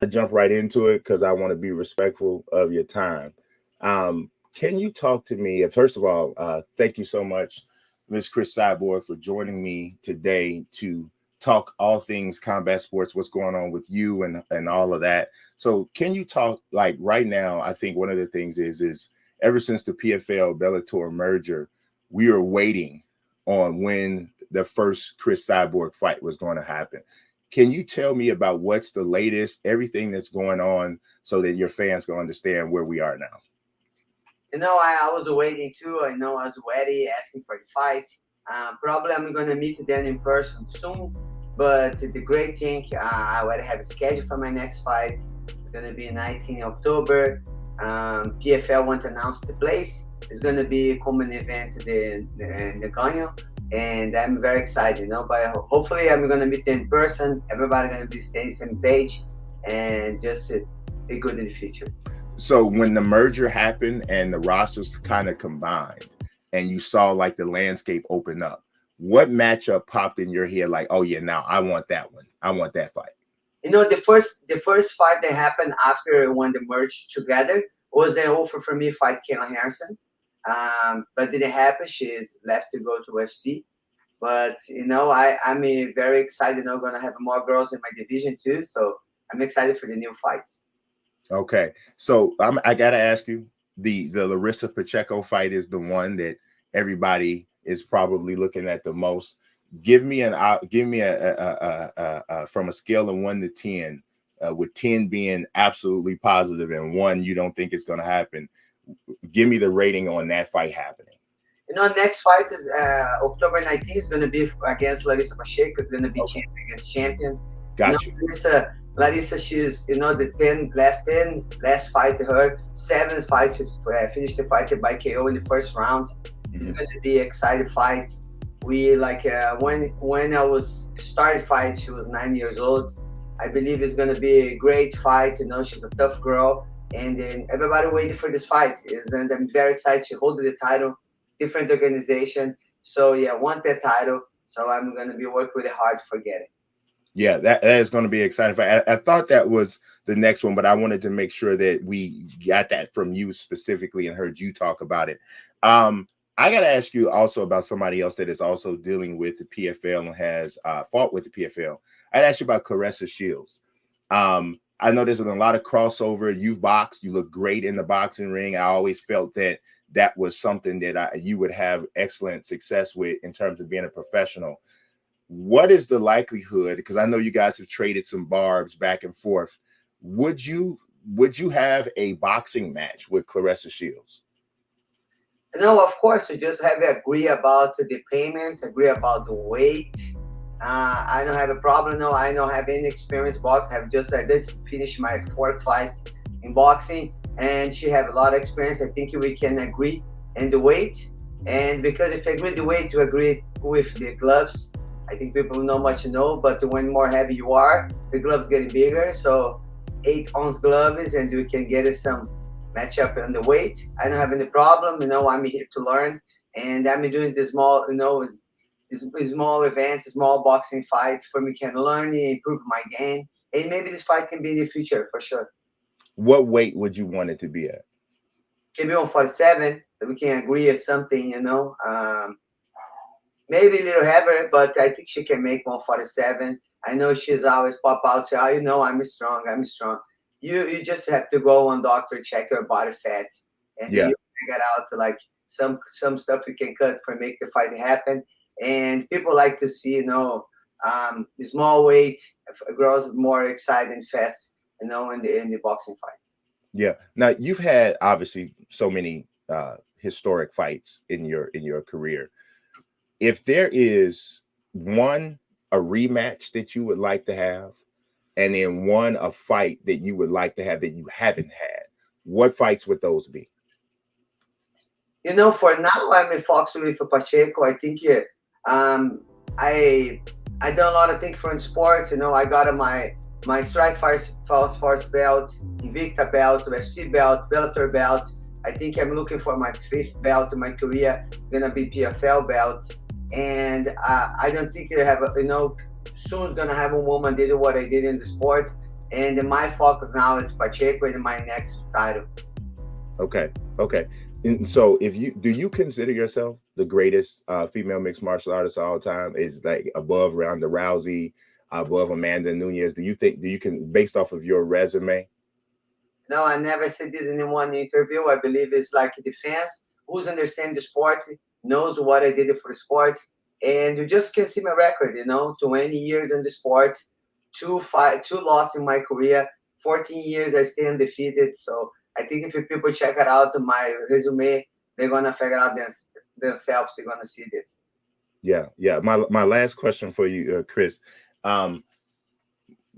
to jump right into it because I want to be respectful of your time. Can you talk to me? First of all, thank you so much, Miss Cris Cyborg, for joining me today to talk all things combat sports, what's going on with you and all of that. So can you talk like right now? I think one of the things is ever since the PFL Bellator merger, we are waiting on when the first Cris Cyborg fight was going to happen. Can you tell me about what's the latest, everything that's going on, so that your fans can understand where we are now? I was waiting too. I was ready, asking for the fights. Probably I'm gonna meet them in person soon. But the great thing, I already have a schedule for my next fight. It's gonna be 19 October. PFL won't announce the place. It's gonna be a common event the Ganho, and I'm very excited. But hopefully I'm gonna meet them in person. Everybody gonna be staying same page, and just be good in the future. So when the merger happened and the rosters kind of combined and you saw like the landscape open up, what matchup popped in your head like, oh yeah, now I want that one. I want that fight. The first fight that happened after when they merged together was the offer for me fight Kayla Harrison. But didn't happen. She's left to go to UFC. But I'm very excited. Gonna have more girls in my division too. So I'm excited for the new fights. Okay. So I gotta ask you, the Larissa Pacheco fight is the one that everybody is probably looking at the most. Give me a from a scale of 1 to 10, with 10 being absolutely positive and one you don't think it's going to happen. Give me the rating on that fight happening. Next fight is October 19th. Is going to be against Larissa Pacheco. It's going to be Okay, champion against champion. got you. Larissa, she's the 10 last fight her 7 fights. She's finished the fight by KO in the first round. It's Mhm. going to be an exciting fight. We when I was started fight, she was 9 years old. I believe it's going to be a great fight. She's a tough girl, and then everybody waiting for this fight. And I'm very excited. She holding the title, different organization. So yeah, want that title. So I'm going to be working really hard to get it. Yeah, that is going to be exciting. I thought that was the next one, but I wanted to make sure that we got that from you specifically and heard you talk about it. I got to ask you also about somebody else that is also dealing with the PFL and has fought with the PFL. I'd ask you about Claressa Shields. I know there's been a lot of crossover. You've boxed. You look great in the boxing ring. I always felt that that was something that you would have excellent success with in terms of being a professional. What is the likelihood? Because I know you guys have traded some barbs back and forth. Would you have a boxing match with Claressa Shields? No, of course, you just have to agree about the payment, agree about the weight. I don't have a problem. No, I don't have any experience boxing. I did finish my fourth fight in boxing, and she have a lot of experience. I think we can agree in the weight, and because if I agree the weight, to agree with the gloves. I think people know much know, but when more heavy you are, the gloves getting bigger. So 8 ounce gloves, and we can get some match up on the weight. I don't have any problem. I'm here to learn, and I'm doing this small, small events, small boxing fights for me can learn, improve my game, and maybe this fight can be in the future for sure. What weight would you want it to be at? Can be on 47. That we can agree on something. Maybe a little heavier, but I think she can make 147. I know she's always pop out, say, I'm strong, I'm strong. You just have to go on doctor, check your body fat, and then Yeah, you figure out like some stuff you can cut for make the fight happen. And people like to see, the small weight girls more excited and fast, in the boxing fight. yeah. Now you've had obviously so many historic fights in your career. If there is one a rematch that you would like to have, and then one a fight that you would like to have that you haven't had, what fights would those be? For now, I'm in Fox with Pacheco. I think um, I I done a lot of things for in sports. I got my strike force belt, Invicta belt, UFC belt, Bellator belt. I think I'm looking for my fifth belt in my career. It's gonna be PFL belt, and I don't think I have soon's gonna have a woman did what I did in the sport. And my focus now is Pacheco and my next title. Okay. Okay. And so if you do you consider yourself the greatest female mixed martial artist of all time? Is like above Ronda Rousey, above Amanda Nunes? Do you can based off of your resume? No, I never said this in one interview. I believe it's like the fans who's understand the sport knows what I did for the sport, and you just can see my record. 20 years in the sport, two lost in my career, 14 years I stay undefeated. So I think if people check it out my resume, they're gonna figure out themselves. They're gonna see this. Yeah, yeah. My last question for you, Cris. Um,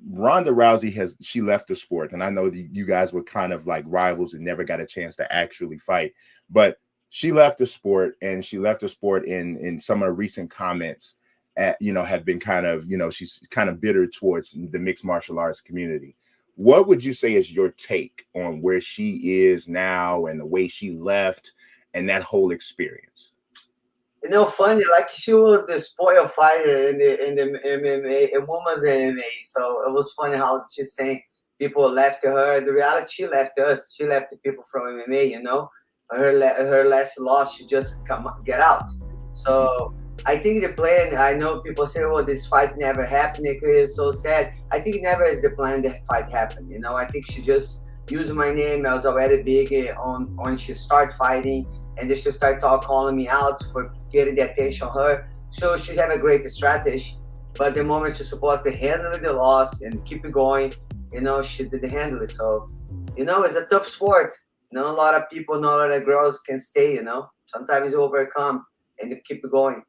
Ronda Rousey she left the sport, and I know that you guys were kind of like rivals and never got a chance to actually fight. But she left the sport, and she left the sport in some of her recent comments. Have been kind of she's kind of bitter towards the mixed martial arts community. What would you say is your take on where she is now and the way she left and that whole experience? Funny, like she was the spoiled fighter in the MMA, in women's MMA. So it was funny how she's saying people left her. The reality, she left us. She left the people from MMA. Her last loss, she just get out. So I think the plan. I know people say, "Oh, this fight never happened." It's so sad. I think never is the plan the fight happened. I think she just used my name. I was already big on when she started fighting, and they should start calling me out for getting the attention on her. So she have a great strategy, but the moment she's supposed to handle the loss and keep it going, she didn't handle it. So, it's a tough sport. A lot of people, not a lot of girls can stay. Sometimes you overcome and you keep it going.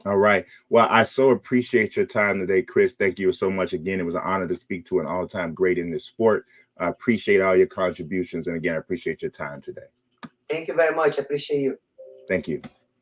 All right. Well, I so appreciate your time today, Cris. Thank you so much again. It was an honor to speak to an all-time great in this sport. I appreciate all your contributions, and again, I appreciate your time today. Thank you very much. I appreciate you. Thank you.